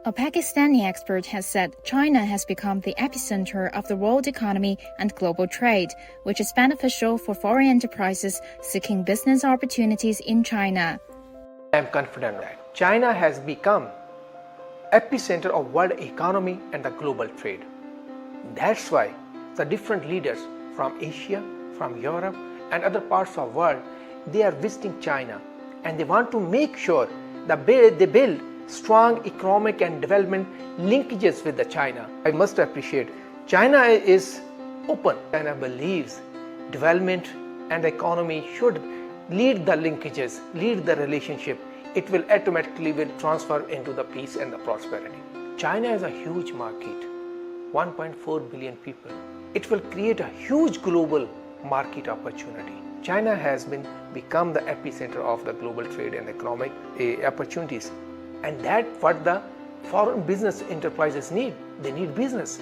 A Pakistani expert has said China has become the epicenter of the world economy and global trade, which is beneficial for foreign enterprises seeking business opportunities in China. I am confident that China has become epicenter of world economy and the global trade. That's why the different leaders from Asia, from Europe and other parts of the world, they are visiting China and they want to make sure that they build strong economic and development linkages with the China. I must appreciate China is open. China believes development and economy should lead the linkages, lead the relationship. It will automatically transfer into the peace and the prosperity. China is a huge market, 1.4 billion people. It will create a huge global market opportunity. China has become the epicenter of the global trade and economic opportunities. And that's what the foreign business enterprises need. They need business.